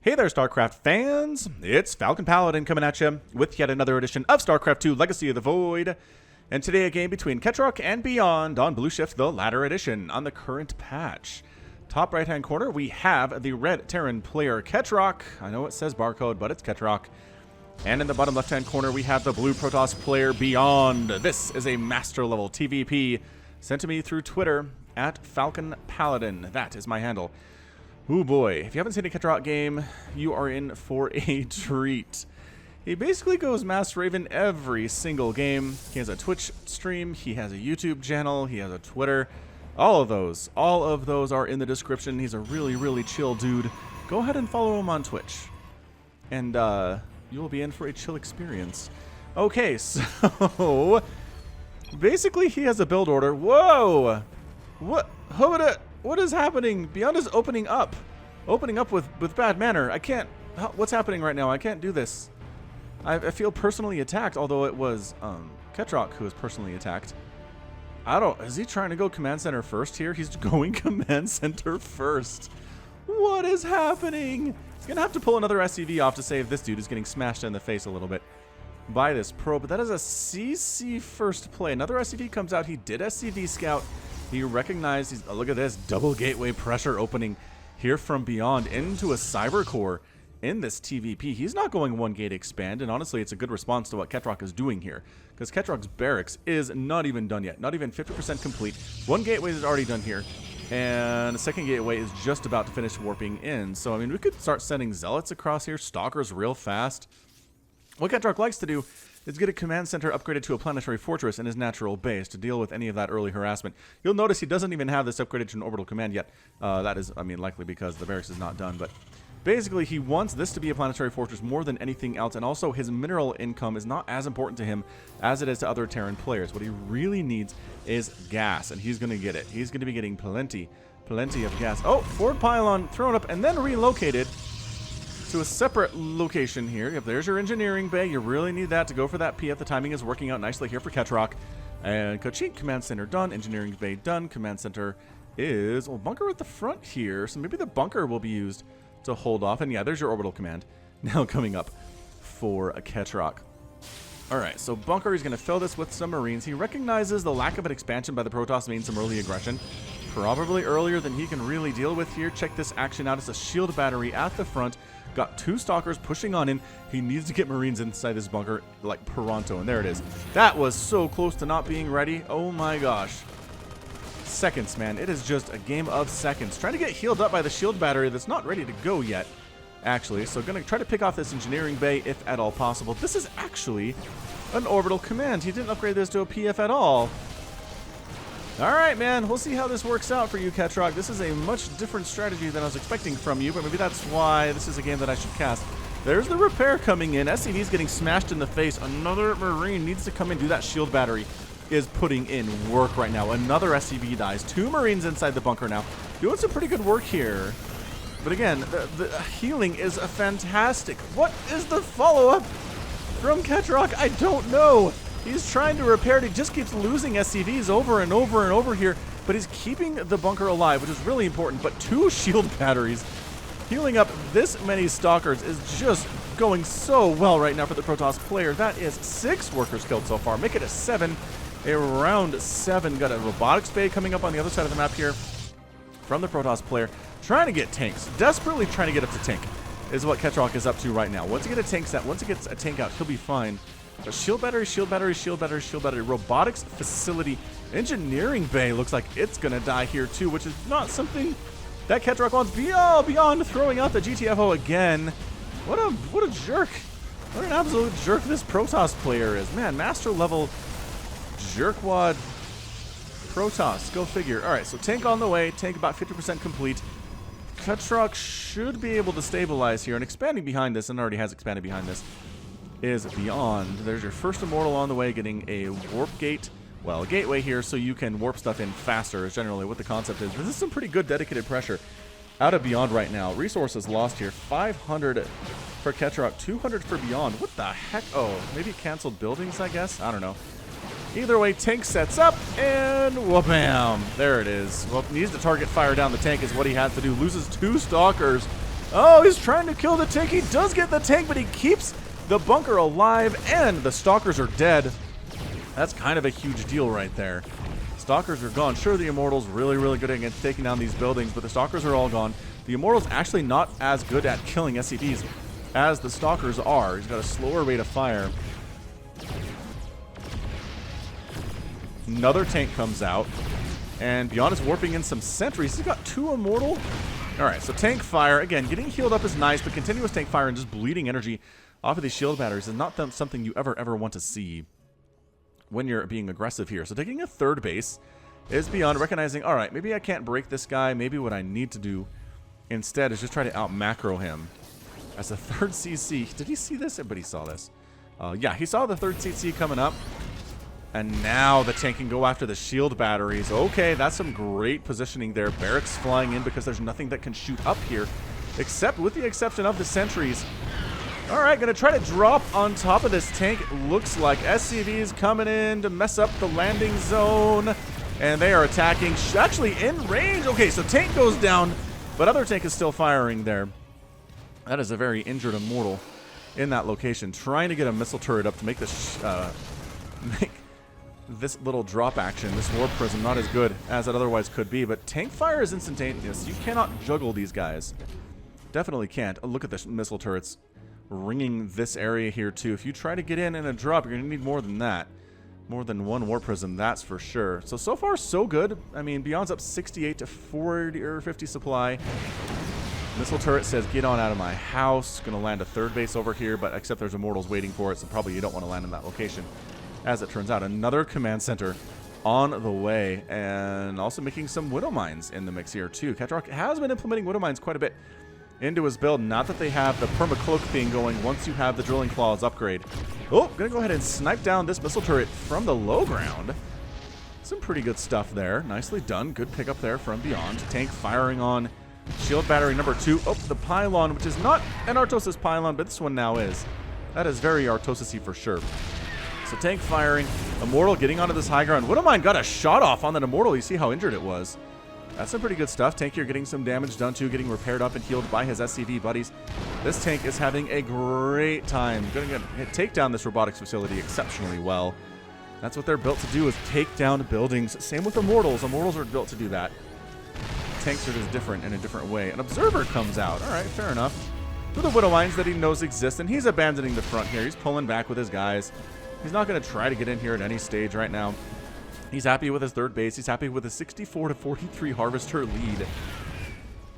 Hey there, StarCraft fans! It's Falcon Paladin coming at you with yet another edition of StarCraft 2 Legacy of the Void. And today a game between Ketroc and Beyond on Blueshift, the latter edition, on the current patch. Top right-hand corner, we have the red Terran player Ketroc. I know it says barcode, but it's Ketroc. And in the bottom left-hand corner, we have the blue Protoss player Beyond. This is a master-level TVP sent to me through Twitter at Falcon Paladin. That is my handle. Ooh boy, if you haven't seen a Ketroc game, you are in for a treat. He basically goes Mass Raven every single game. He has a Twitch stream, he has a YouTube channel, he has a Twitter. All of those are in the description. He's a really chill dude. Go ahead and follow him on Twitch. And you will be in for a chill experience. Okay, so basically he has a build order. Whoa! What is happening? Beyond is opening up with bad manner. I can't. What's happening right now? I can't do this. I feel personally attacked, although it was Ketroc who was personally attacked. Is he trying to go command center first here? He's going command center first. What is happening? He's gonna have to pull another SCV off to save this dude who's getting smashed in the face a little bit by this pro, but that is a CC first play. Another SCV comes out. He did SCV scout. He recognized, look at this, double gateway pressure opening here from Beyond into a cyber core in this TVP. He's not going one gate expand, and honestly, it's a good response to what Ketroc is doing here, because Ketroc's barracks is not even done yet, not even 50% complete. One gateway is already done here, and the second gateway is just about to finish warping in. So, I mean, we could start sending zealots across here, stalkers real fast. What Ketroc likes to do is get a command center upgraded to a planetary fortress in his natural base to deal with any of that early harassment. You'll notice he doesn't even have this upgraded to an orbital command yet. That is, I mean, likely because the barracks is not done, but basically he wants this to be a planetary fortress more than anything else, and also his mineral income is not as important to him as it is to other Terran players. What he really needs is gas, and he's going to get it. He's going to be getting plenty of gas. Oh, forward pylon thrown up and then relocated to a separate location here. If there's your engineering bay, you really need that to go for that PF. The timing is working out nicely here for Ketroc. And Kachink, command center done, engineering bay done. Command center is, well, bunker at the front here, so maybe the bunker will be used to hold off. And yeah, there's your orbital command now coming up for a Ketroc. Alright, so bunker, he's going to fill this with some Marines. He recognizes the lack of an expansion by the Protoss means some early aggression. Probably earlier than he can really deal with here. Check this action out. It's a shield battery at the front. Got two stalkers pushing on in. He needs to get Marines inside this bunker like Peronto, and there it is. That was so close to not being ready. Oh my gosh. Seconds, man. It is just a game of seconds. Trying to get healed up by the shield battery that's not ready to go yet, actually. So going to try to pick off this engineering bay if at all possible. This is actually an orbital command. He didn't upgrade this to a PF at all. Alright, man, we'll see how this works out for you, Ketroc. This is a much different strategy than I was expecting from you, but maybe that's why this is a game that I should cast. There's the repair coming in. SCV's getting smashed in the face. Another Marine needs to come in. Do that shield battery is putting in work right now. Another SCV dies. Two Marines inside the bunker now. Doing some pretty good work here. But again, the healing is fantastic. What is the follow-up from Ketroc? I don't know. He's trying to repair it. He just keeps losing SCVs over and over here, but he's keeping the bunker alive, which is really important. But two shield batteries healing up this many stalkers is just going so well right now for the Protoss player. That is 6 workers killed so far. Make it a 7, a round 7. Got a robotics bay coming up on the other side of the map here from the Protoss player. Trying to get tanks, desperately trying to get up to tank is what Ketroc is up to right now. Once he gets a tank set, once he gets a tank out, he'll be fine. A shield battery, shield battery, shield battery, shield battery, robotics facility, engineering bay looks like it's gonna die here too, which is not something that Ketroc wants. Beyond throwing out the GTFO again. What a jerk. What an absolute jerk this Protoss player is. Man, master level jerkwad Protoss. Go figure. Alright, so tank on the way, tank about 50% complete. Ketroc should be able to stabilize here, and expanding behind this, and already has expanded behind this, is Beyond. There's your first immortal on the way, getting a warp gate, well, a gateway here so you can warp stuff in faster is generally what the concept is. This is some pretty good dedicated pressure out of Beyond right now. Resources lost here, 500 for Ketroc, 200 for Beyond. What the heck? Oh, maybe canceled buildings, I guess? I don't know. Either way, tank sets up, and wha-bam! There it is. Well, needs to target fire down the tank is what he has to do. Loses 2 stalkers Oh, he's trying to kill the tank. He does get the tank, but he keeps the bunker alive, and the stalkers are dead. That's kind of a huge deal right there. Stalkers are gone. Sure, the Immortal's really, really good against taking down these buildings, but the Stalkers are all gone. The Immortal's actually not as good at killing SCVs as the Stalkers are. He's got a slower rate of fire. Another tank comes out, and Beyond is warping in some sentries. He's got 2 Immortal. Alright, so tank fire. Again, getting healed up is nice, but continuous tank fire and just bleeding energy off of these shield batteries is not something you ever want to see when you're being aggressive here. So taking a 3rd base is Beyond recognizing, alright, maybe I can't break this guy. Maybe what I need to do instead is just try to out-macro him. As a 3rd CC, did he see this? Everybody saw this. Yeah, he saw the 3rd CC coming up. And now the tank can go after the shield batteries. Okay, that's some great positioning there. Barracks flying in because there's nothing that can shoot up here, except with the exception of the sentries. Alright, gonna try to drop on top of this tank. Looks like SCVs coming in to mess up the landing zone. And they are attacking, actually in range. Okay, so tank goes down, but other tank is still firing there. That is a very injured Immortal in that location. Trying to get a missile turret up to make this, make this little drop action, this Warp Prism, not as good as it otherwise could be. But tank fire is instantaneous. You cannot juggle these guys. Definitely can't. Oh, look at the missile turrets ringing this area here too. If you try to get in a drop, you're gonna need more than that. More than 1 Warp Prism, that's for sure. So far so good. I mean, Beyond's up 68 to 40 or 50 supply. Missile turret says, get on out of my house. Gonna land a 3rd base over here, but except there's Immortals waiting for it, so probably you don't want to land in that location. As it turns out, another command center on the way, and also making some Widow Mines in the mix here too. Ketroc has been implementing Widow Mines quite a bit into his build. Not that they have the perma-cloak thing going once you have the Drilling Claws upgrade. Oh, gonna go ahead and snipe down this missile turret from the low ground. Some pretty good stuff there. Nicely done. Good pickup there from Beyond. Tank firing on shield battery number 2. Oh, the pylon, which is not an Artosis pylon, but this one now is. That is very Artosis-y for sure. So tank firing. Immortal getting onto this high ground. Widow Mine got a shot off on that Immortal. You see how injured it was. That's some pretty good stuff. Tank here getting some damage done too, getting repaired up and healed by his SCV buddies. This tank is having a great time. Going to take down this robotics facility exceptionally well. That's what they're built to do, is take down buildings. Same with Immortals. Immortals are built to do that. Tanks are just different in a different way. An Observer comes out. All right, fair enough. With the Widow Mines that he knows exist, and he's abandoning the front here. He's pulling back with his guys. He's not going to try to get in here at any stage right now. He's happy with his 3rd base. He's happy with a 64 to 43 Harvester lead.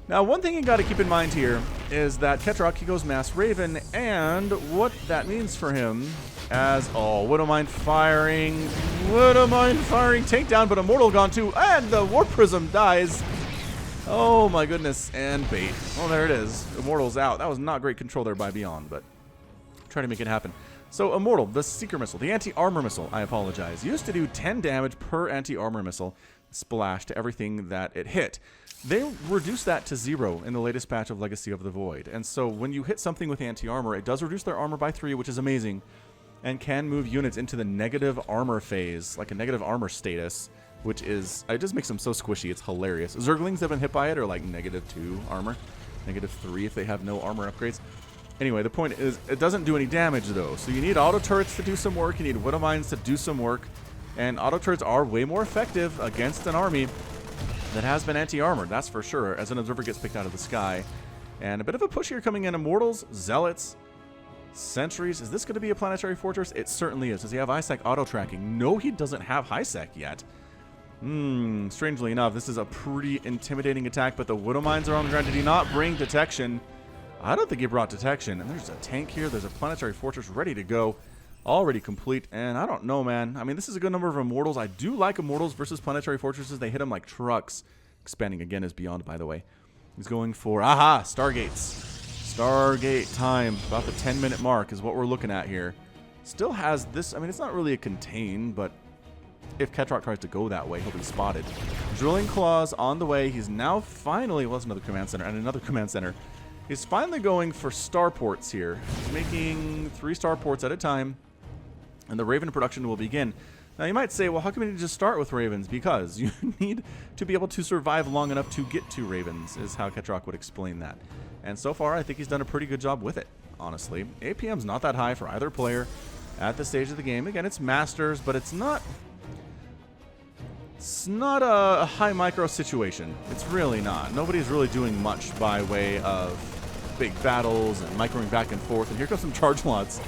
Now, one thing you got to keep in mind here is that Ketroc, he goes Mass Raven, and what that means for him as, oh, Widow Mine firing, tank down, but Immortal gone too, and the Warp Prism dies. Oh my goodness, and bait. Oh, there it is. Immortal's out. That was not great control there by Beyond, but try to make it happen. So Immortal, the Seeker Missile, the Anti-Armor Missile, I apologize, used to do 10 damage per Anti-Armor Missile splash to everything that it hit. They reduced that to 0 in the latest patch of Legacy of the Void. And so when you hit something with anti-armor, it does reduce their armor by 3, which is amazing, and can move units into the negative armor phase, like a negative armor status, which is, it just makes them so squishy, it's hilarious. Zerglings that have been hit by it are like -2 armor, -3 if they have no armor upgrades. Anyway, the point is, it doesn't do any damage though, so you need auto turrets to do some work, you need Widow Mines to do some work, and auto turrets are way more effective against an army that has been anti-armored, that's for sure, as an Observer gets picked out of the sky. And a bit of a push here coming in. Immortals, Zealots, Sentries. Is this going to be a planetary fortress? It certainly is. Does he have ISEC auto-tracking? No, he doesn't have HiSec yet. Strangely enough, this is a pretty intimidating attack, but the Widow Mines are on the ground. Did he not bring detection? I don't think he brought detection. And there's a tank here. There's a planetary fortress ready to go. Already complete. And I don't know, man. I mean, this is a good number of Immortals. I do like Immortals versus planetary fortresses. They hit them like trucks. Expanding again is beyond, by the way. He's going for, aha, Stargates. Stargate time. About the 10-minute mark is what we're looking at here. Still has this, I mean, it's not really a contain, but if Ketroc tries to go that way, he'll be spotted. Drilling Claws on the way. He's now finally, well, that's another command center, and another command center. He's finally going for starports here. He's making 3 starports at a time, and the Raven production will begin. Now, you might say, well, how come you just start with Ravens? Because you need to be able to survive long enough to get to Ravens, is how Ketroc would explain that. And so far, I think he's done a pretty good job with it, honestly. APM's not that high for either player at this stage of the game. Again, it's Masters, but it's not a high micro situation. It's really not. Nobody's really doing much by way of big battles and microing back and forth. And here comes some charge lots.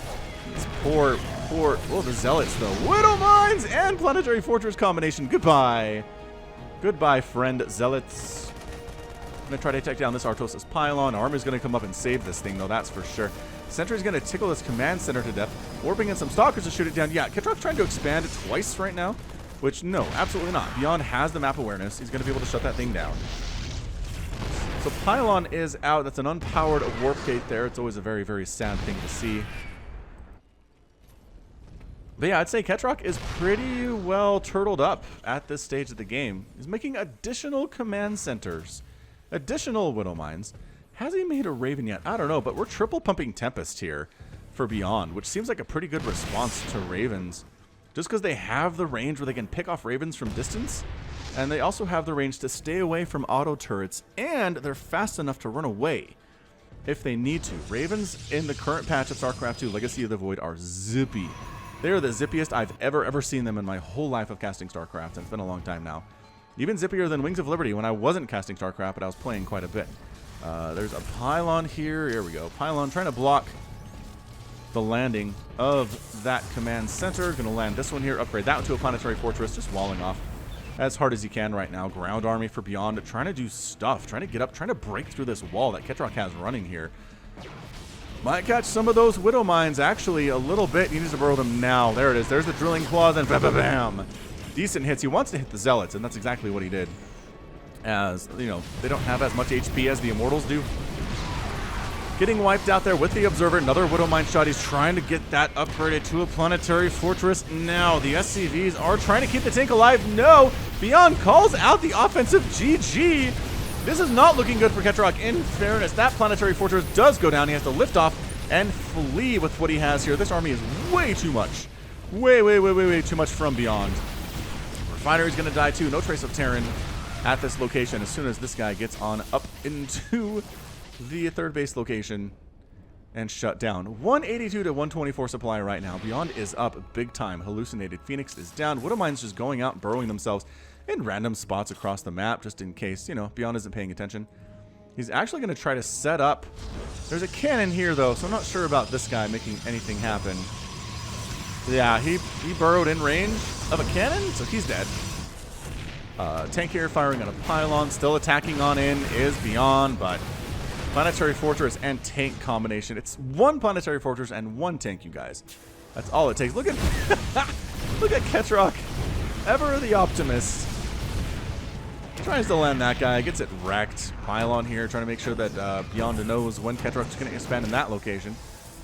These poor, oh, the Zealots, though. Widow Mines and Planetary Fortress combination. Goodbye. Goodbye, friend Zealots. I'm going to try to take down this Artosis pylon. Army's going to come up and save this thing, though, that's for sure. Sentry's going to tickle this command center to death. Warping in some Stalkers to shoot it down. Yeah, Ketroc's trying to expand it twice right now, which, no, absolutely not. Beyond has the map awareness. He's going to be able to shut that thing down. So pylon is out. That's an unpowered warp gate there. It's always a very, very sad thing to see. But yeah, I'd say Ketroc is pretty well turtled up at this stage of the game. He's making additional command centers. Additional Widow Mines. Has he made a Raven yet? I don't know, but we're triple pumping Tempest here for Beyond, which seems like a pretty good response to Ravens. Just because they have the range where they can pick off Ravens from distance, and they also have the range to stay away from auto turrets, and they're fast enough to run away if they need to. Ravens in the current patch of StarCraft 2 Legacy of the Void are zippy. They are the zippiest I've ever seen them in my whole life of casting StarCraft, and it's been a long time now. Even zippier than Wings of Liberty when I wasn't casting StarCraft, but I was playing quite a bit. There's a pylon here. Here we go. Pylon trying to block the landing of that command center. Going to land this one here. Upgrade that one to a planetary fortress. Just walling off as hard as he can right now. Ground army for Beyond. Trying to do stuff. Trying to get up. Trying to break through this wall that Ketroc has running here. Might catch some of those Widow Mines actually a little bit. He needs to burrow them now. There it is. There's the drilling claws and bam. Decent hits. He wants to hit the Zealots, and that's exactly what he did. As, you know, they don't have as much HP as the Immortals do. Getting wiped out there with the Observer. Another Widow Mine shot. He's trying to get that upgraded to a planetary fortress now. The SCVs are trying to keep the tank alive. No! Beyond calls out the offensive GG. This is not looking good for Ketroc. In fairness, that planetary fortress does go down. He has to lift off and flee with what he has here. This army is way too much. Way too much from Beyond. Refinery's going to die too. No trace of Terran at this location as soon as this guy gets on up into the third base location and shut down. 182 to 124 supply right now. Beyond is up big time. Hallucinated Phoenix is down. Widow Mines just going out and burrowing themselves in random spots across the map just in case, you know, Beyond isn't paying attention. He's actually going to try to set up. There's a cannon here though, so I'm not sure about this guy making anything happen. Yeah, he burrowed in range of a cannon, so he's dead. Tank here firing on a pylon, still attacking on in is Beyond, but planetary fortress and tank combination. It's one planetary fortress and one tank, you guys. That's all it takes. Look at look at Ketroc, ever the optimist. Tries to land that guy, gets it wrecked. Pylon here, trying to make sure that Beyond knows when Ketroc's going to expand in that location.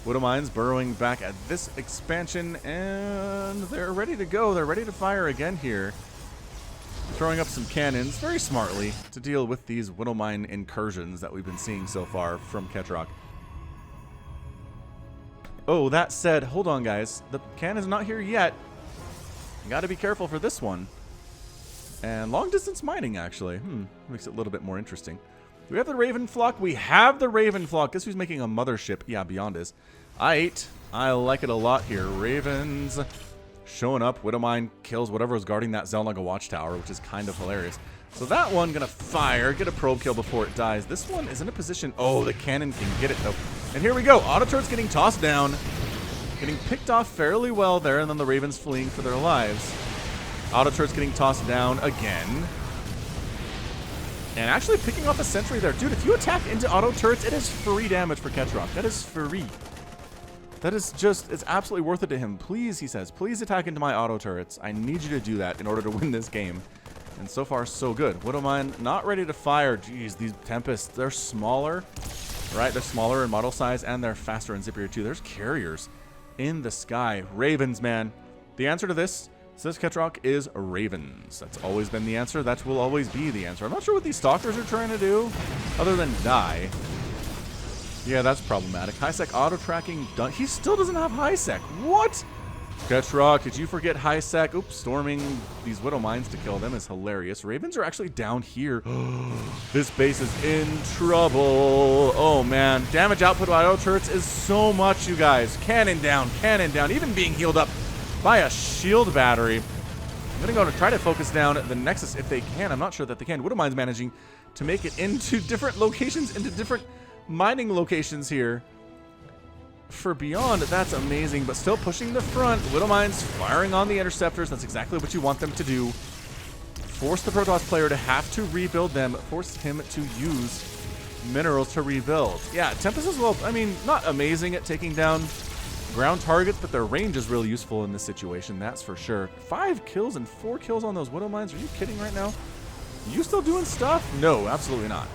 Widow Mines burrowing back at this expansion, and they're ready to go. They're ready to fire again here. Throwing up some cannons very smartly to deal with these Widow Mine incursions that we've been seeing so far from Ketroc. Oh, that said, hold on, guys. The cannon's not here yet. You got to be careful for this one. And long-distance mining, actually. Makes it a little bit more interesting. Do we have the Raven Flock? We have the Raven Flock. Guess who's making a mothership? Yeah, Beyond is. I like it a lot here. Ravens showing up. Widow Mine kills whatever was guarding that Zelnaga watchtower, which is kind of hilarious. So that one gonna fire, get a probe kill before it dies. This one is in a position. Oh, the cannon can get it though. And here we go. Auto turret's getting tossed down. Getting picked off fairly well there, and then the Ravens fleeing for their lives. Auto turret's getting tossed down again. And actually picking off a sentry there. Dude, if you attack into auto turrets, it is free damage for Ketroc. That is free. That is just, it's absolutely worth it to him. Please, he says, please attack into my auto turrets. I need you to do that in order to win this game. And so far, so good. Widow Mine not ready to fire. Jeez, these Tempests, they're smaller, right? They're smaller in model size, and they're faster and zippier too. There's carriers in the sky. Ravens, man. The answer to this, says Ketroc, is Ravens. That's always been the answer. That will always be the answer. I'm not sure what these Stalkers are trying to do, other than die. Yeah, that's problematic. High-sec auto-tracking done. He still doesn't have high-sec. What? Ketroc, did you forget high sec? Oops, storming these Widow Mines to kill them is hilarious. Ravens are actually down here. This base is in trouble. Oh man, damage output by auto turrets is so much, you guys. Cannon down, even being healed up by a shield battery. I'm gonna go to try to focus down the Nexus if they can. I'm not sure that they can. Widow Mines managing to make it into different locations, into different mining locations here. For Beyond, that's amazing, but still pushing the front. Widow Mines firing on the interceptors. That's exactly what you want them to do. Force the Protoss player to have to rebuild them. Force him to use minerals to rebuild. Yeah, Tempest as well. I mean, not amazing at taking down ground targets, but their range is really useful in this situation, that's for sure. 5 kills and 4 kills on those Widow Mines. Are you kidding right now? You still doing stuff? No, absolutely not.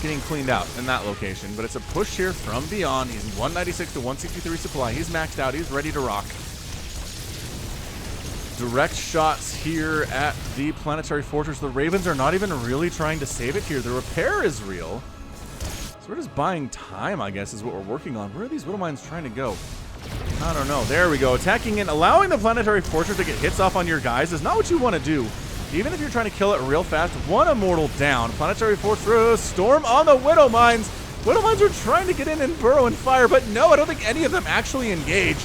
Getting cleaned out in that location, but it's a push here from Beyond. He's 196 to 163 supply. He's maxed out. He's ready to rock. Direct shots here at the Planetary Fortress. The Ravens are not even really trying to save it here. The repair is real. So we're just buying time, I guess, is what we're working on. Where are these Widow Mines trying to go? I don't know. There we go. Attacking in, allowing the Planetary Fortress to get hits off on your guys is not what you want to do. Even if you're trying to kill it real fast, one immortal down. Planetary Fortress, storm on the Widow Mines. Widow Mines are trying to get in and burrow and fire, but no, I don't think any of them actually engage.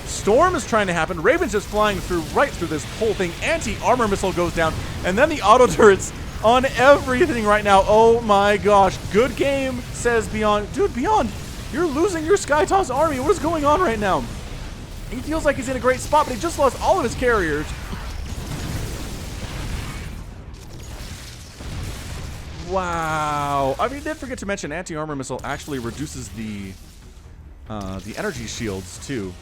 Storm is trying to happen. Raven's just flying through, right through this whole thing. Anti-armor missile goes down, and then the auto turrets on everything right now. Oh my gosh. Good game, says Beyond. Dude, Beyond, you're losing your Skytoss army. What is going on right now? He feels like he's in a great spot, but he just lost all of his carriers. Wow. I mean, did forget to mention anti-armor missile actually reduces the energy shields too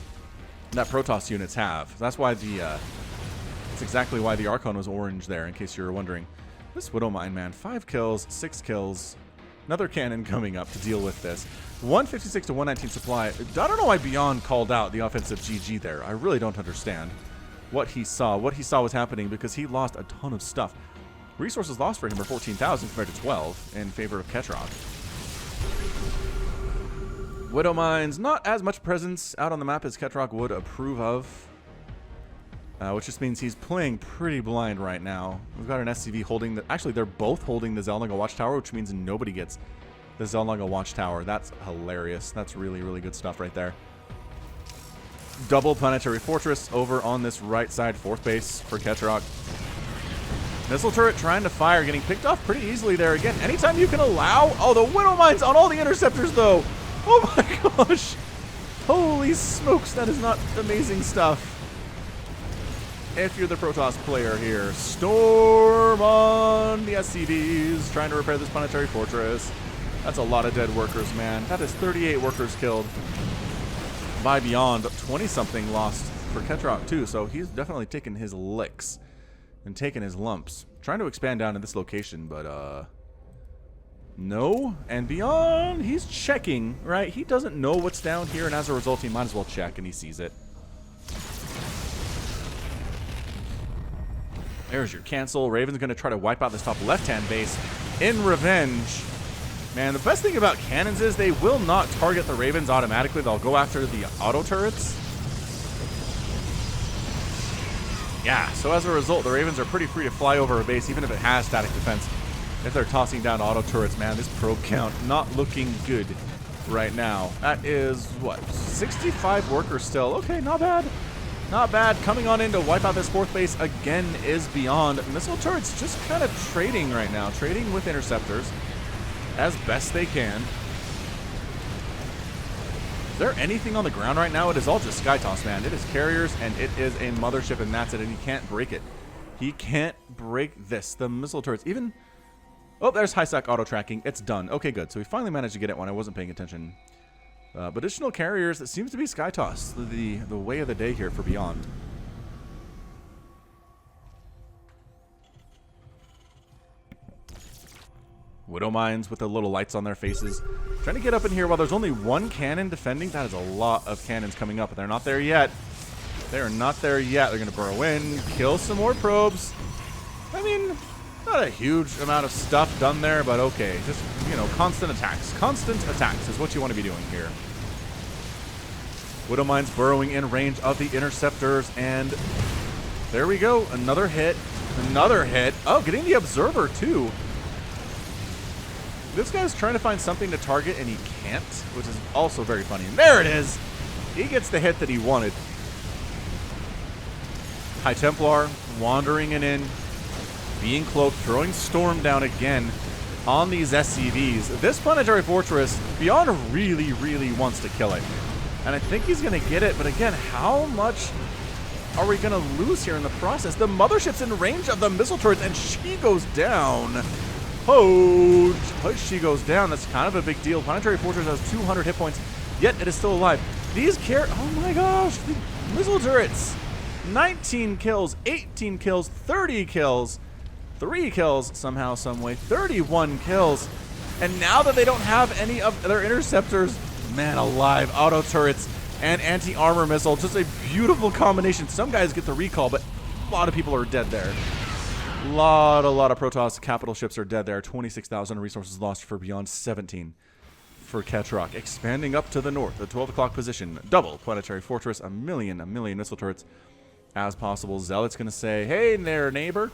that Protoss units have. That's why that's exactly why the Archon was orange there, in case you were wondering. This Widow Mine, man, 5 kills, 6 kills. Another cannon coming up to deal with this. 156 to 119 supply. I don't know why Beyond called out the offensive GG there. I really don't understand what he saw. What he saw was happening because he lost a ton of stuff. Resources lost for him are 14,000 compared to 12 in favor of Ketroc. Widow Mines, not as much presence out on the map as Ketroc would approve of. Which just means he's playing pretty blind right now. We've got an SCV holding the... Actually, they're both holding the Xel'Naga Watchtower, which means nobody gets the Xel'Naga Watchtower. That's hilarious. That's really, really good stuff right there. Double Planetary Fortress over on this right side, 4th base for Ketroc. Missile turret trying to fire, getting picked off pretty easily there. Again, anytime you can allow... Oh, the Widow Mines on all the interceptors, though. Oh my gosh. Holy smokes, that is not amazing stuff. If you're the Protoss player here. Storm on the SCVs, trying to repair this Planetary Fortress. That's a lot of dead workers, man. That is 38 workers killed by Beyond. 20-something lost for Ketroc, too, so he's definitely taken his licks and taking his lumps. Trying to expand down to this location, but no. And Beyond, he's checking, right? He doesn't know what's down here, and as a result, he might as well check, and he sees it. There's your cancel. Raven's going to try to wipe out this top left-hand base in revenge. Man, the best thing about cannons is they will not target the Ravens automatically. They'll go after the auto turrets. Yeah, so as a result, the Ravens are pretty free to fly over a base, even if it has static defense. If they're tossing down auto turrets, man, this probe count not looking good right now. That is, what, 65 workers still. Okay, not bad. Not bad. Coming on in to wipe out this 4th base again is Beyond. Missile turrets just kind of trading right now, trading with interceptors as best they can. Is there anything on the ground right now? It is all just Skytoss, man. It is carriers, and it is a mothership, and that's it, and he can't break it. He can't break this. The missile turrets, even... Oh, there's high-sec auto-tracking. It's done. Okay, good. So we finally managed to get it when I wasn't paying attention. But additional carriers, it seems to be Skytoss, the way of the day here for Beyond. Widow Mines with the little lights on their faces. Trying to get up in here while there's only 1 cannon defending. That is a lot of cannons coming up, but they're not there yet. They are not there yet. They're going to burrow in, kill some more probes. I mean, not a huge amount of stuff done there, but okay. Just, you know, constant attacks. Constant attacks is what you want to be doing here. Widow Mines burrowing in range of the interceptors, and there we go. Another hit. Another hit. Oh, getting the observer too. This guy's trying to find something to target and he can't, which is also very funny. And there it is. He gets the hit that he wanted. High Templar wandering it in, being cloaked, throwing Storm down again on these SCVs. This Planetary Fortress, Beyond really, really wants to kill it. And I think he's going to get it, but again, how much are we going to lose here in the process? The Mothership's in range of the missile turrets, and she goes down. Oh, she goes down. That's kind of a big deal. Planetary Fortress has 200 hit points, yet it is still alive. These oh my gosh, the missile turrets. 19 kills, 18 kills, 30 kills, 3 kills somehow, some way, 31 kills. And now that they don't have any of their interceptors, man alive, auto turrets and anti-armor missile, just a beautiful combination. Some guys get the recall, but a lot of people are dead there. A lot of Protoss capital ships are dead there. 26,000 resources lost for Beyond, 17 for Ketroc. Expanding up to the north, the 12 o'clock position. Double Planetary Fortress, a million missile turrets as possible. Zealot's going to say, hey there, neighbor.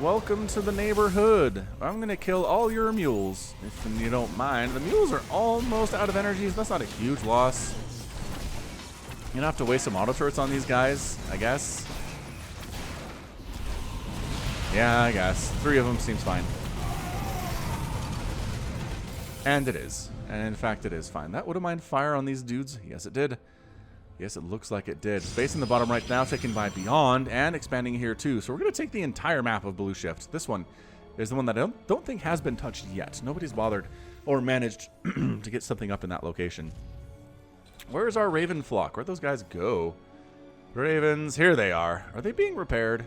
Welcome to the neighborhood. I'm going to kill all your mules, if you don't mind. The mules are almost out of energy, so that's not a huge loss. You're going to have to waste some auto turrets on these guys, I guess. Yeah, I guess. 3 of them seems fine. And it is. And in fact, it is fine. That would have mind fire on these dudes. Yes, it did. Yes, it looks like it did. Space in the bottom right now taken by Beyond and expanding here too. So we're going to take the entire map of Blueshift. This one is the one that I don't think has been touched yet. Nobody's bothered or managed to get something up in that location. Where's our Raven flock? Where'd those guys go? Ravens, here they are. Are they being repaired?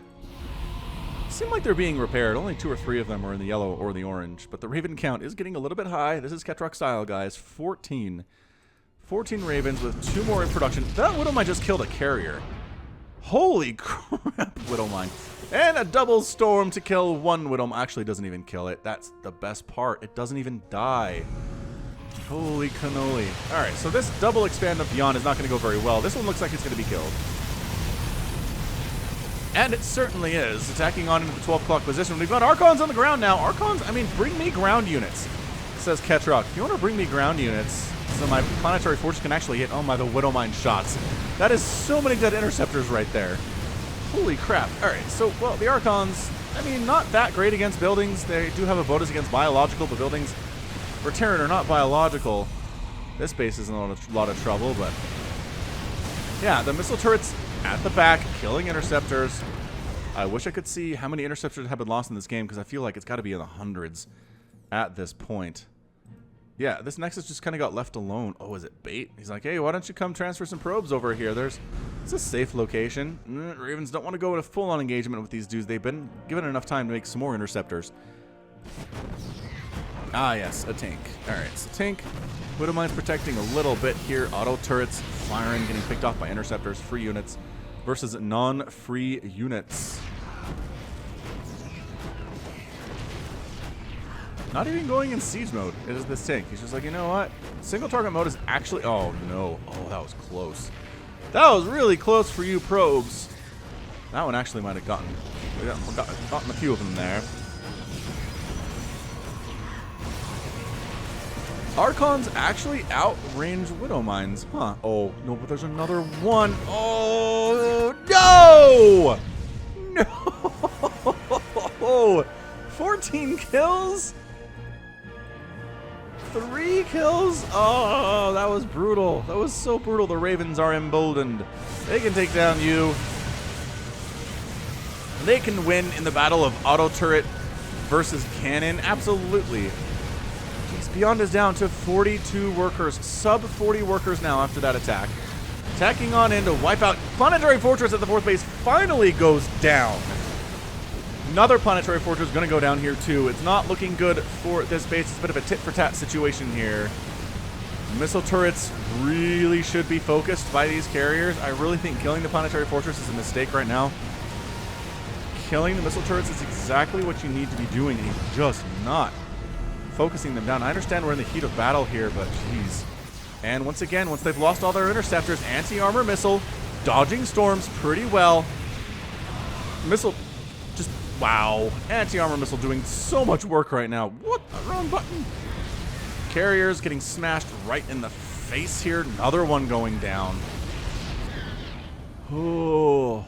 Seem like they're being repaired. Only 2 or 3 of them are in the yellow or the orange, but the Raven count is getting a little bit high. This is Ketroc style, guys. 14 Ravens with 2 more in production. That Widowmine just killed a carrier. Holy crap, Widowmine. And a double storm to kill 1 Widowmine. Actually, doesn't even kill it. That's the best part. It doesn't even die. Holy cannoli. Alright, so this double expand of Beyond is not going to go very well. This one looks like it's going to be killed. And it certainly is. Attacking on into the 12 o'clock position. We've got Archons on the ground now. Archons, I mean, bring me ground units, says Ketroc. If you want to bring me ground units, so my Planetary Fortress can actually hit, oh my, the Widowmine shots. That is so many dead interceptors right there. Holy crap. Alright, so, well, the Archons, I mean, not that great against buildings. They do have a bonus against biological, but buildings for Terran are not biological. This base is in a lot of trouble, but yeah, the missile turrets at the back, killing interceptors. I wish I could see how many interceptors have been lost in this game, because I feel like it's got to be in the hundreds at this point. Yeah, this Nexus just kind of got left alone. Oh, is it bait? He's like, hey, why don't you come transfer some probes over here? It's a safe location. Ravens don't want to go into full-on engagement with these dudes. They've been given enough time to make some more interceptors. Ah, yes, a tank. All right, so tank. Widowmine's protecting a little bit here. Auto turrets firing, getting picked off by interceptors. Free units versus non-free units. Not even going in siege mode. It is this tank. He's just like, you know what? Single target mode is actually... Oh, no. Oh, that was close. That was really close for you probes. That one actually might have gotten a few of them there. Archons actually outrange Widowmines. Huh. Oh, no, but there's another one. Oh, no! No! 14 kills? 3 kills? Oh, that was brutal. That was so brutal. The Ravens are emboldened. They can take down you. They can win in the battle of auto turret versus cannon. Absolutely. Beyond is down to 42 workers. Sub 40 workers now after that attack. Attacking on in to wipe out. Planetary Fortress at the 4th base finally goes down. Another Planetary Fortress is going to go down here too. It's not looking good for this base. It's a bit of a tit-for-tat situation here. Missile turrets really should be focused by these carriers. I really think killing the Planetary Fortress is a mistake right now. Killing the missile turrets is exactly what you need to be doing, and you're just not focusing them down. I understand we're in the heat of battle here, but jeez. And once again, once they've lost all their interceptors, anti-armor missile, dodging storms pretty well. Missile, just, wow. Anti-armor missile doing so much work right now. What the wrong button? Carriers getting smashed right in the face here. Another one going down. Oh.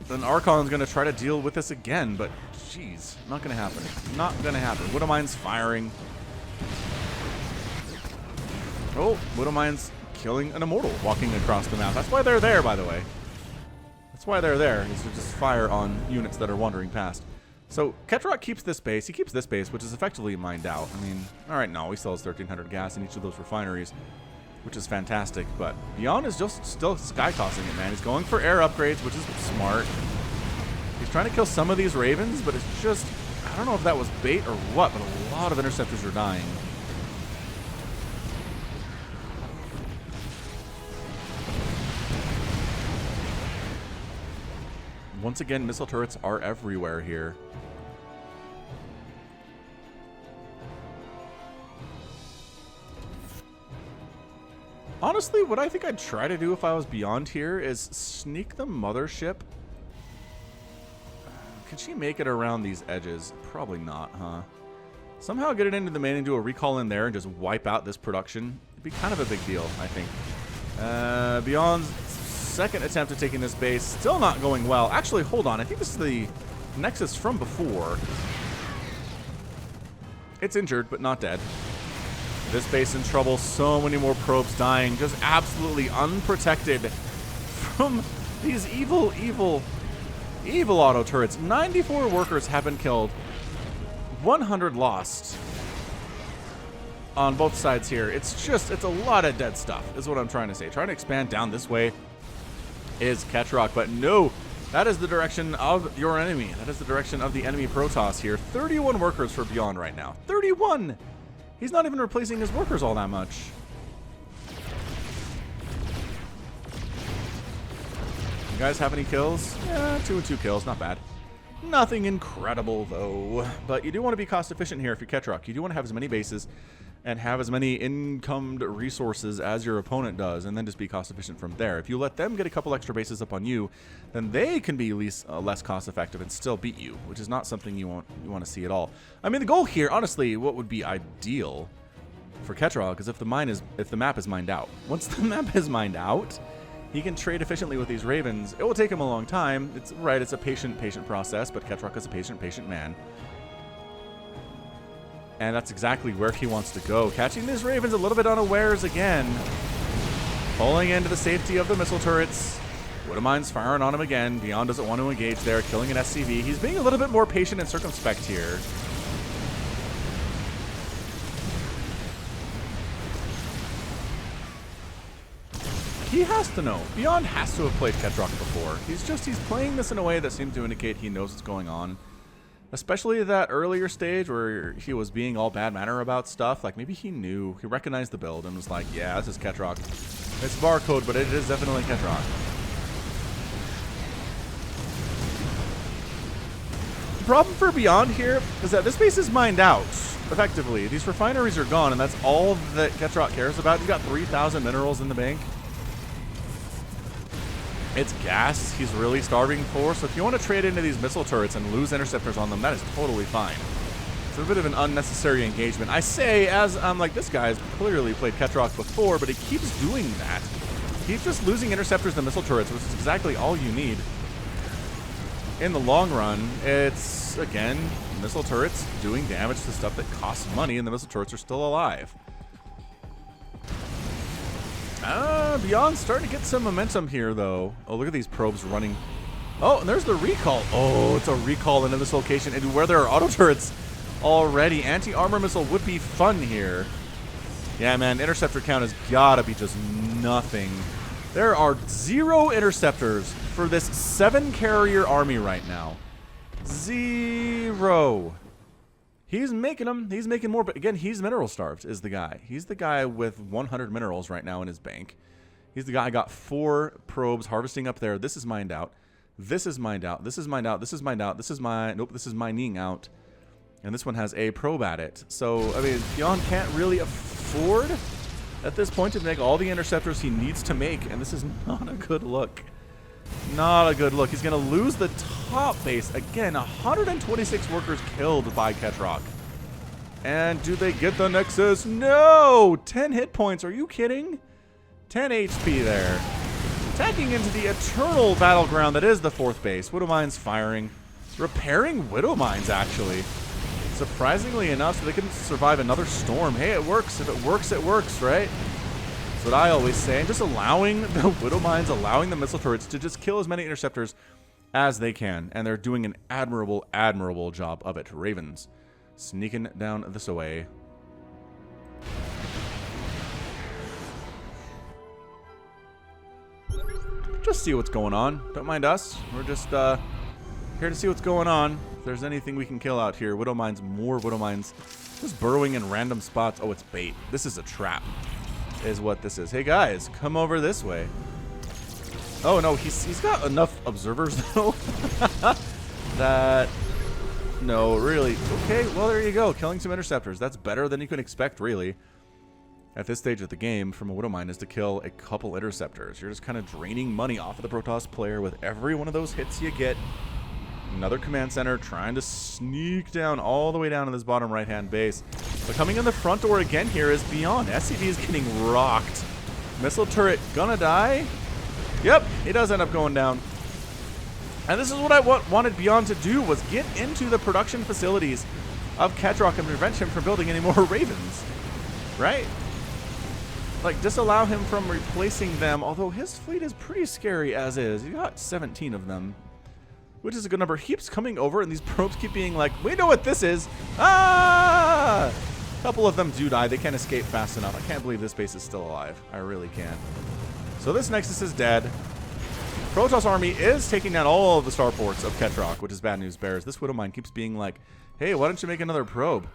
Then Archon's going to try to deal with this again, but jeez, not going to happen. Not going to happen. Widowmine's firing. Oh, Widowmine's killing an immortal walking across the map. That's why they're there, by the way. That's why they're there, is to just fire on units that are wandering past. So, Ketroc keeps this base. He keeps this base, which is effectively mined out. I mean, alright, no, he still has 1,300 gas in each of those refineries, which is fantastic. But Beyond is just still sky-tossing it, man. He's going for air upgrades, which is smart. He's trying to kill some of these Ravens, but it's just, I don't know if that was bait or what, but a lot of interceptors are dying. Once again, missile turrets are everywhere here. Honestly, what I think I'd try to do if I was Beyond here is sneak the mothership. Can she make it around these edges? Probably not, huh? Somehow get it into the main and do a recall in there and just wipe out this production. It'd be kind of a big deal, I think. Beyond's second attempt at taking this base, still not going well. Actually, hold on. I think this is the Nexus from before. It's injured, but not dead. This base in trouble. So many more probes dying. Just absolutely unprotected from these evil auto turrets. 94 workers have been killed. 100 lost on both sides here. It's a lot of dead stuff, is what I'm trying to say. Trying to expand down this way is Ketroc, but no, that is the direction of your enemy. That is the direction of the enemy Protoss here. 31 workers for Beyond right now. 31! He's not even replacing his workers all that much. You guys have any kills? Yeah, 2 and 2 kills, not bad. Nothing incredible, though. But you do want to be cost efficient here if you're Ketroc. You do want to have as many bases and have as many incomed resources as your opponent does, and then just be cost efficient from there. If you let them get a couple extra bases up on you, then they can be less cost effective and still beat you, which is not something you want to see at all. I mean, the goal here, honestly, what would be ideal for Ketroc is if the map is mined out. Once the map is mined out, he can trade efficiently with these Ravens. It will take him a long time. It's right, it's a patient process, but Ketroc is a patient man. And that's exactly where he wants to go. Catching these Ravens a little bit unawares again. Pulling into the safety of the missile turrets. Widowmine's firing on him again. Beyond doesn't want to engage there, killing an SCV. He's being a little bit more patient and circumspect here. He has to know. Beyond has to have played Ketroc before. He's playing this in a way that seems to indicate he knows what's going on. Especially that earlier stage where he was being all bad manner about stuff. Like, maybe he knew. He recognized the build and was like, yeah, this is Ketroc. It's barcode, but it is definitely Ketroc. The problem for Beyond here is that this base is mined out, effectively. These refineries are gone, and that's all that Ketroc cares about. He's got 3,000 minerals in the bank. It's gas he's really starving for, so if you want to trade into these missile turrets and lose interceptors on them, that is totally fine. It's a bit of an unnecessary engagement. I say, as I'm like, this guy's clearly played Ketroc before, but he keeps doing that. He's just losing interceptors and missile turrets, which is exactly all you need. In the long run, it's, again, missile turrets doing damage to stuff that costs money, and the missile turrets are still alive. Beyond's starting to get some momentum here, though. Oh, look at these probes running. Oh, and there's the recall. Oh, it's a recall into this location. And where there are auto turrets already, anti-armor missile would be fun here. Yeah, man, interceptor count has got to be just nothing. There are 0 interceptors for this 7-carrier army right now. 0. He's making them. He's making more, but again, he's mineral starved is the guy. He's the guy with 100 minerals right now in his bank. He's the guy got 4 probes harvesting up there. This is mined out. This is mined out. This is mined out. This is mined out. This is this is mining out. And this one has a probe at it. So, I mean, Beyond can't really afford at this point to make all the interceptors he needs to make, and this is not a good look. Not a good look. He's going to lose the top base. Again, 126 workers killed by Ketroc. And do they get the Nexus? No! 10 hit points. Are you kidding? 10 HP there. Attacking into the eternal battleground that is the 4th base. Widow Mines firing. Repairing Widow Mines, actually. Surprisingly enough, so they can survive another storm. Hey, it works. If it works, it works, right? That's what I always say. And just allowing the Widow Mines, allowing the missile turrets to just kill as many interceptors as they can. And they're doing an admirable, admirable job of it. Ravens sneaking down this way. Just see what's going on. Don't mind us. We're just here to see what's going on. If there's anything we can kill out here. Widow Mines, more Widow Mines. Just burrowing in random spots. Oh, it's bait. This is a trap, is what this is. Hey, guys, come over this way. Oh, no, he's got enough observers, though, that... No, really. Okay, well, there you go. Killing some interceptors. That's better than you can expect, really. At this stage of the game, from a Widow Mine, is to kill a couple interceptors. You're just kind of draining money off of the Protoss player with every one of those hits you get. Another command center trying to sneak down all the way down to this bottom right-hand base. But coming in the front door again here is Beyond. SCV is getting rocked. Missile turret gonna die? Yep, he does end up going down. And this is what I wanted Beyond to do, was get into the production facilities of Ketroc and prevent him from building any more Ravens. Right? Like, disallow him from replacing them, although his fleet is pretty scary as is. You got 17 of them, which is a good number. He keeps coming over, and these probes keep being like, we know what this is. Ah! A couple of them do die. They can't escape fast enough. I can't believe this base is still alive. I really can't. So this Nexus is dead. Protoss army is taking down all of the starports of Ketroc, which is bad news bears. This Widow Mine keeps being like, hey, why don't you make another probe?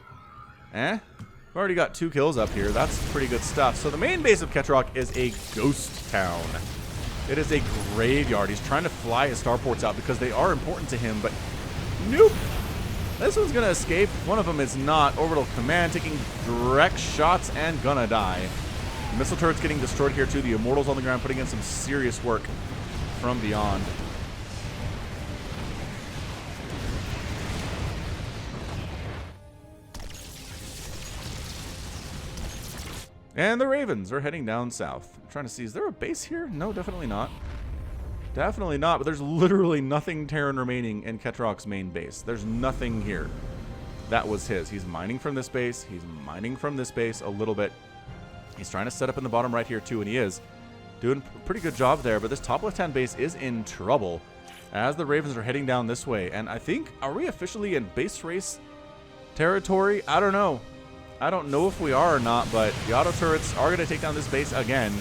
Eh? We've already got 2 kills up here. That's pretty good stuff. So the main base of Ketroc is a ghost town. It is a graveyard. He's trying to fly his starports out because they are important to him, but nope. This one's going to escape. One of them is not. Orbital Command taking direct shots and gonna die. Missile turrets getting destroyed here too. The Immortals on the ground putting in some serious work from Beyond. And the Ravens are heading down south. I'm trying to see, is there a base here? No, definitely not. Definitely not, but there's literally nothing Terran remaining in Ketroc's main base. There's nothing here. That was his. He's mining from this base. He's mining from this base a little bit. He's trying to set up in the bottom right here too, and he is. Doing a pretty good job there, but this top left-hand base is in trouble as the Ravens are heading down this way. And I think, are we officially in base race territory? I don't know. I don't know if we are or not, but the auto turrets are going to take down this base again.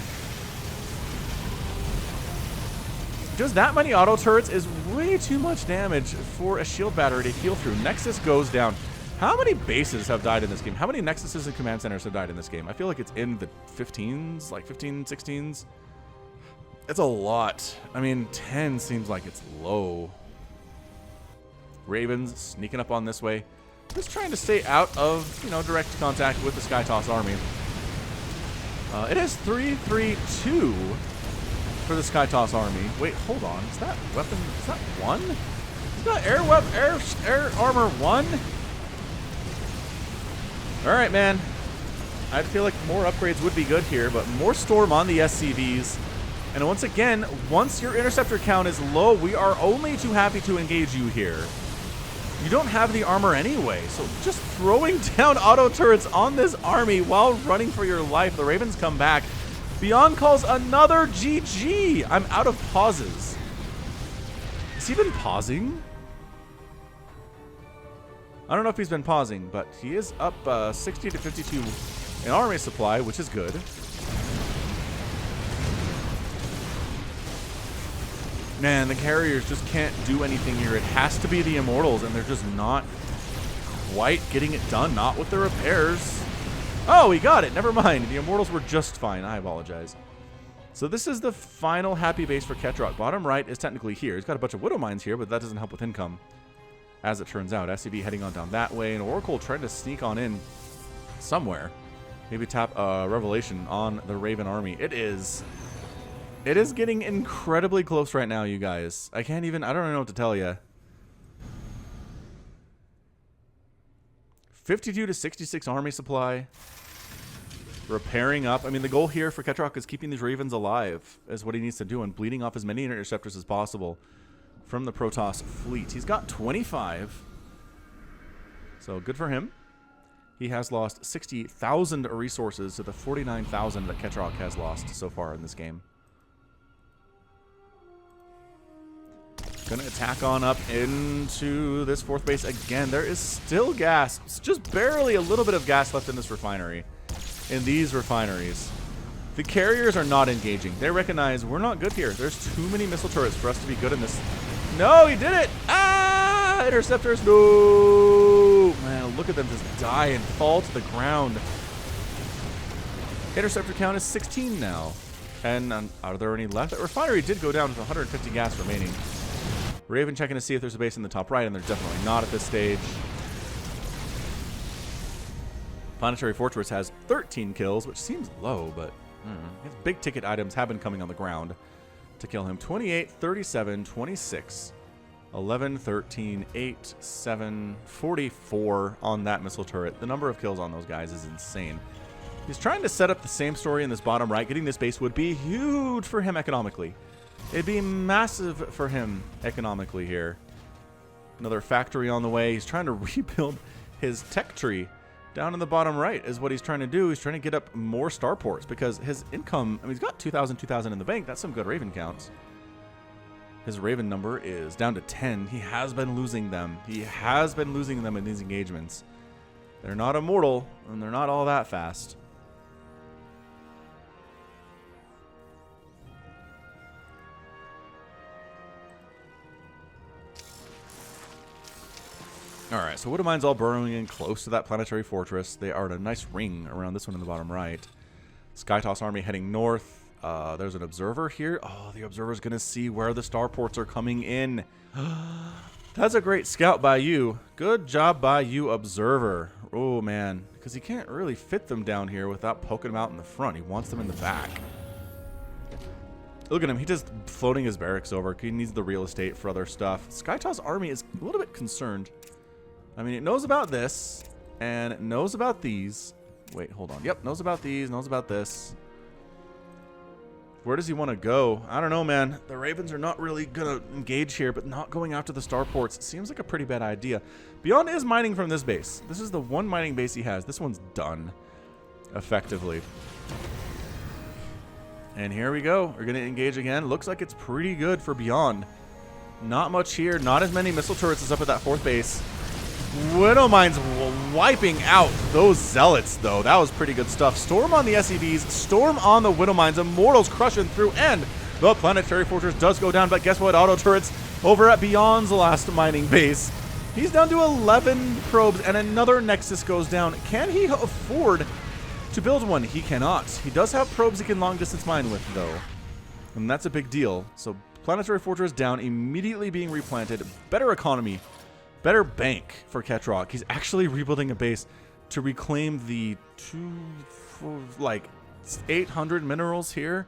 Just that many auto turrets is way too much damage for a shield battery to heal through. Nexus goes down. How many bases have died in this game? How many Nexuses and command centers have died in this game? I feel like it's in the 15s, like 15, 16s. It's a lot. I mean, 10 seems like it's low. Ravens sneaking up on this way. Just trying to stay out of, you know, direct contact with the SkyToss army. It is 3-3-2 for the SkyToss army. Wait, hold on. Is that weapon? Is that 1? Is that air armor 1? All right, man. I feel like more upgrades would be good here, but more storm on the SCVs. And once again, once your interceptor count is low, we are only too happy to engage you here. You don't have the armor anyway, so just throwing down auto turrets on this army while running for your life. The Ravens come back. Beyond calls another GG. I'm out of pauses. Has he been pausing? I don't know if he's been pausing, but he is up 60 to 52 in army supply, which is good. Man, the carriers just can't do anything here. It has to be the Immortals, and they're just not quite getting it done. Not with the repairs. Oh, he got it. Never mind. The Immortals were just fine. I apologize. So this is the final happy base for Ketroc. Bottom right is technically here. He's got a bunch of Widow Mines here, but that doesn't help with income, as it turns out. SCV heading on down that way, and Oracle trying to sneak on in somewhere. Maybe tap Revelation on the Raven army. It is getting incredibly close right now, you guys. I don't know what to tell you. 52 to 66 army supply. Repairing up. I mean, the goal here for Ketroc is keeping these Ravens alive, is what he needs to do, and bleeding off as many interceptors as possible from the Protoss fleet. He's got 25. So good for him. He has lost 60,000 resources to the 49,000 that Ketroc has lost so far in this game. Gonna attack on up into this fourth base again. There is still gas. It's just barely a little bit of gas left in this refinery. In these refineries. The carriers are not engaging. They recognize we're not good here. There's too many missile turrets for us to be good in this. No, he did it! Ah! Interceptors, no! Man, look at them just die and fall to the ground. Interceptor count is 16 now. And are there any left? That refinery did go down with 150 gas remaining. Raven checking to see if there's a base in the top right, and there's definitely not at this stage. Planetary Fortress has 13 kills, which seems low, but his big ticket items have been coming on the ground to kill him. 28, 37, 26, 11, 13, 8, 7, 44 on that missile turret. The number of kills on those guys is insane. He's trying to set up the same story in this bottom right. Getting this base would be huge for him economically. It'd be massive for him economically here. Another factory on the way. He's trying to rebuild his tech tree. Down in the bottom right is what he's trying to do. He's trying to get up more starports because his income, I mean, he's got 2,000 in the bank. That's some good Raven counts. His Raven number is down to 10. He has been losing them. He has been losing them in these engagements. They're not immortal, and they're not all that fast. Alright, so Widowmine's all burrowing in close to that planetary fortress. They are in a nice ring around this one in the bottom right. Skytoss army heading north. There's an observer here. Oh, the observer's going to see where the starports are coming in. That's a great scout by you. Good job by you, observer. Oh, man. Because he can't really fit them down here without poking them out in the front. He wants them in the back. Look at him. He's just floating his barracks over. He needs the real estate for other stuff. Skytoss army is a little bit concerned. I mean, it knows about this, and it knows about these. Wait, hold on. Yep, knows about these, knows about this. Where does he want to go? I don't know, man. The Ravens are not really going to engage here, but not going after the starports seems like a pretty bad idea. Beyond is mining from this base. This is the one mining base he has. This one's done, effectively. And here we go. We're going to engage again. Looks like it's pretty good for Beyond. Not much here. Not as many missile turrets as up at that fourth base. Widowmine's wiping out those zealots, though. That was pretty good stuff. Storm on the SCVs, storm on the Widowmines, Immortals crushing through, and the planetary fortress does go down, but guess what? Auto turrets over at Beyond's last mining base. He's down to 11 probes, and another Nexus goes down. Can he afford to build one? He cannot. He does have probes he can long distance mine with, though, and that's a big deal. So planetary fortress down, immediately being replanted. Better economy. Better bank for Ketroc. He's actually rebuilding a base to reclaim the 800 minerals here.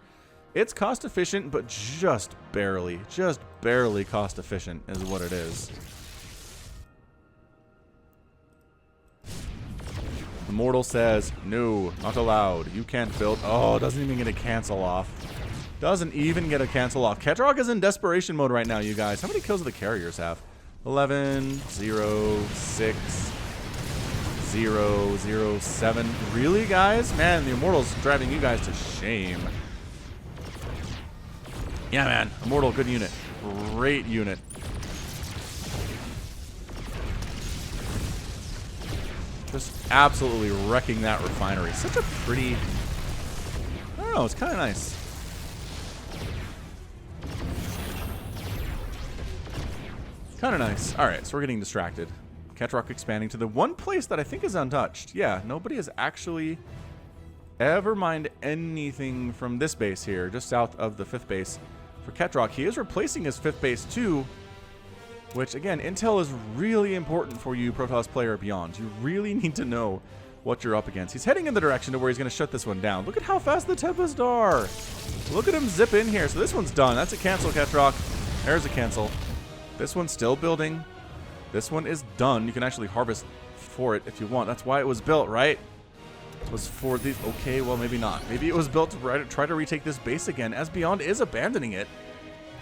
It's cost efficient, but just barely cost efficient is what it is. Immortal says, no, not allowed. You can't build. Oh, doesn't even get a cancel off. Doesn't even get a cancel off. Ketroc is in desperation mode right now, you guys. How many kills do the carriers have? 11, 0, 6, 0, 0, 7. Really, guys? Man, the Immortal's driving you guys to shame. Yeah, man. Immortal, good unit. Great unit. Just absolutely wrecking that refinery. Such a pretty... I don't know, it's kind of nice. Kind of nice. Alright, so we're getting distracted. Ketroc expanding to the one place that I think is untouched. Yeah, nobody has actually ever mined anything from this base here, just south of the 5th base. For Ketroc, he is replacing his 5th base too, which, again, intel is really important for you, Protoss player Beyond. You really need to know what you're up against. He's heading in the direction to where he's going to shut this one down. Look at how fast the Tempest are. Look at him zip in here. So this one's done. That's a cancel, Ketroc. There's a cancel. This one's still building. This one is done. You can actually harvest for it if you want. That's why it was built, right? It was for these. Okay, well, maybe not. Maybe it was built to try to retake this base again, as Beyond is abandoning it.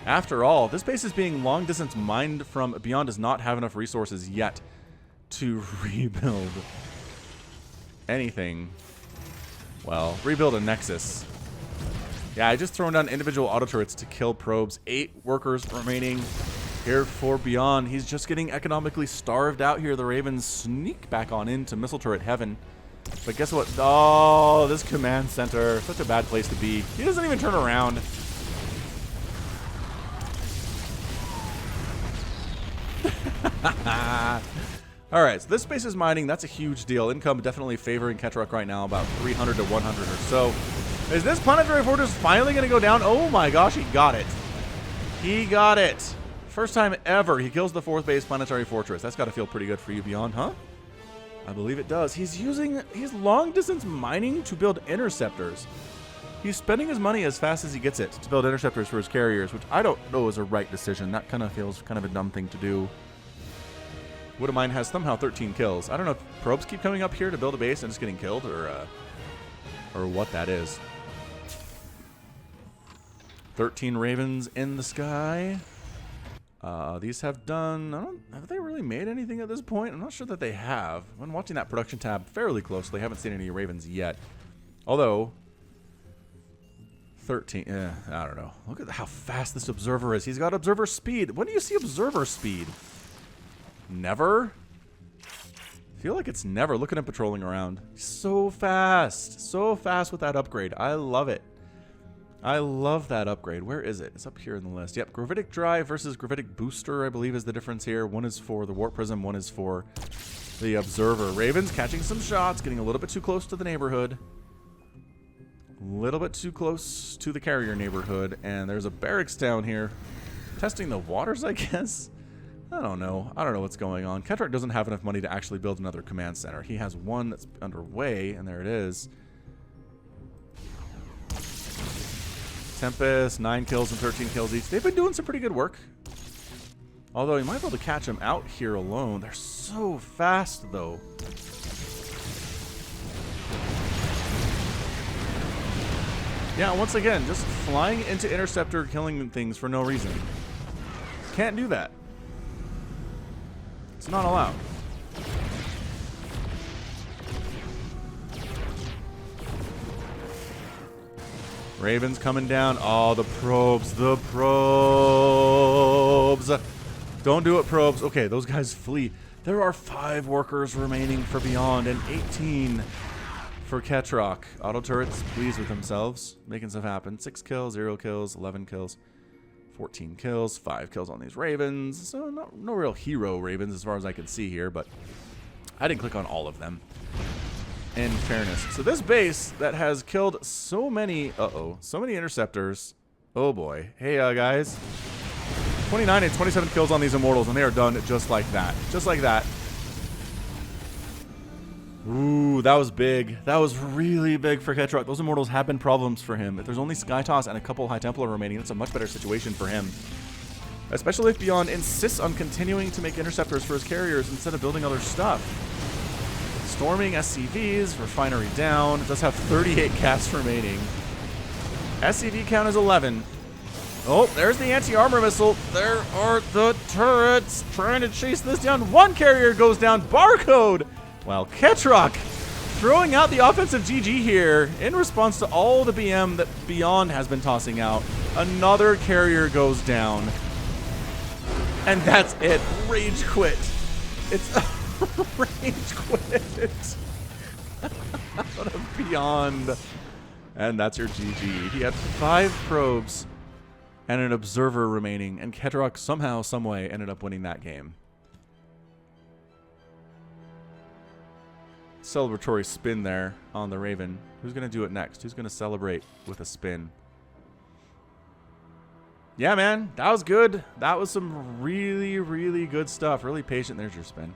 After all, this base is being long distance mined from. Beyond does not have enough resources yet to rebuild anything. Well, rebuild a Nexus. Yeah, I just thrown down individual auto turrets to kill probes. 8 workers remaining here for Beyond. He's just getting economically starved out here. The Ravens sneak back on into missile turret heaven. But guess what? Oh, this command center. Such a bad place to be. He doesn't even turn around. Alright, so this space is mining. That's a huge deal. Income definitely favoring Ketroc right now, about 300 to 100 or so. Is this planetary fortress finally going to go down? Oh my gosh, he got it. He got it. First time ever he kills the 4th base planetary fortress. That's got to feel pretty good for you, Beyond, huh? I believe it does. He's long distance mining to build interceptors. He's spending his money as fast as he gets it to build interceptors for his carriers, which I don't know is a right decision. That kind of feels kind of a dumb thing to do. Wood of Mine has somehow 13 kills. I don't know if probes keep coming up here to build a base and just getting killed, or what that is. 13 Ravens in the sky. These have done. Have they really made anything at this point? I'm not sure that they have. When watching that production tab fairly closely, I haven't seen any Ravens yet. Although 13. I don't know. Look at how fast this observer is. He's got observer speed. When do you see observer speed? Never? I feel like it's never. Look at him patrolling around. So fast. So fast with that upgrade. I love it. I love that upgrade. Where is it? It's up here in the list. Yep, Gravitic Drive versus Gravitic Booster, I believe, is the difference here. One is for the Warp Prism, one is for the Observer. Ravens catching some shots, getting a little bit too close to the neighborhood. A little bit too close to the carrier neighborhood. And there's a barracks down here. Testing the waters, I guess? I don't know. I don't know what's going on. Ketroc doesn't have enough money to actually build another command center. He has one that's underway, and there it is. Tempest, 9 kills and 13 kills each. They've been doing some pretty good work. Although, you might be able to catch them out here alone. They're so fast, though. Yeah, once again, just flying into interceptor, killing things for no reason. Can't do that. It's not allowed. Ravens coming down. Oh, the probes. The probes. Don't do it, probes. Okay, those guys flee. There are 5 workers remaining for Beyond and 18 for Ketroc. Auto turrets pleased with themselves. Making stuff happen. 6 kills, 0 kills, 11 kills, 14 kills, 5 kills on these Ravens. So no real hero Ravens as far as I can see here, but I didn't click on all of them. In fairness. So this base that has killed so many, so many interceptors. Oh boy. Hey guys. 29 and 27 kills on these Immortals, and they are done just like that. Just like that. Ooh, that was big. That was really big for Ketroc. Those Immortals have been problems for him. If there's only Sky Toss and a couple High Templar remaining, that's a much better situation for him. Especially if Beyond insists on continuing to make interceptors for his carriers instead of building other stuff. Storming SCVs, refinery down. It does have 38 casts remaining. SCV count is 11. Oh, there's the anti-armor missile. There are the turrets trying to chase this down. One carrier goes down. Barcode. Well, Ketroc throwing out the offensive GG here in response to all the BM that Beyond has been tossing out. Another carrier goes down. And that's it. Rage quit. It's rage quit. Out of Beyond. And that's your GG. He had 5 probes and an observer remaining, and Ketroc somehow, someway ended up winning that game. Celebratory spin there on the Raven. Who's going to do it next? Who's going to celebrate with a spin? Yeah, man, that was good. That was some really, really good stuff. Really patient. There's your spin.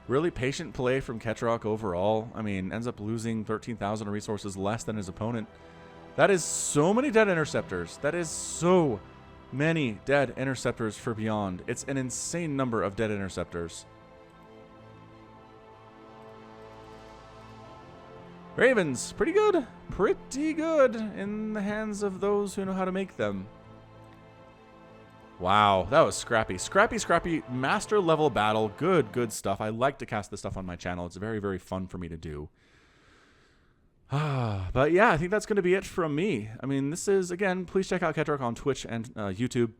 Really patient play from Ketroc overall. I mean, ends up losing 13,000 resources less than his opponent. That is so many dead interceptors. That is so many dead interceptors for Beyond. It's an insane number of dead interceptors. Ravens, pretty good. Pretty good in the hands of those who know how to make them. Wow, that was scrappy. Scrappy master level battle. Good stuff. I like to cast this stuff on my channel. It's very, very fun for me to do. But yeah, I think that's going to be it from me. I mean, this is, again, please check out Ketroc on Twitch and YouTube.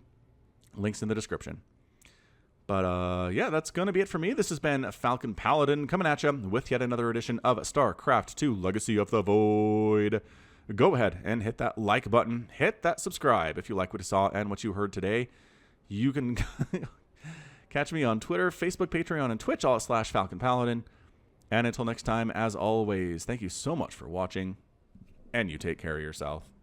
Links in the description. But yeah, that's going to be it for me. This has been Falcon Paladin coming at you with yet another edition of StarCraft 2 Legacy of the Void. Go ahead and hit that like button. Hit that subscribe if you like what you saw and what you heard today. You can catch me on Twitter, Facebook, Patreon, and Twitch, all at /Falcon Paladin. And until next time, as always, thank you so much for watching, and you take care of yourself.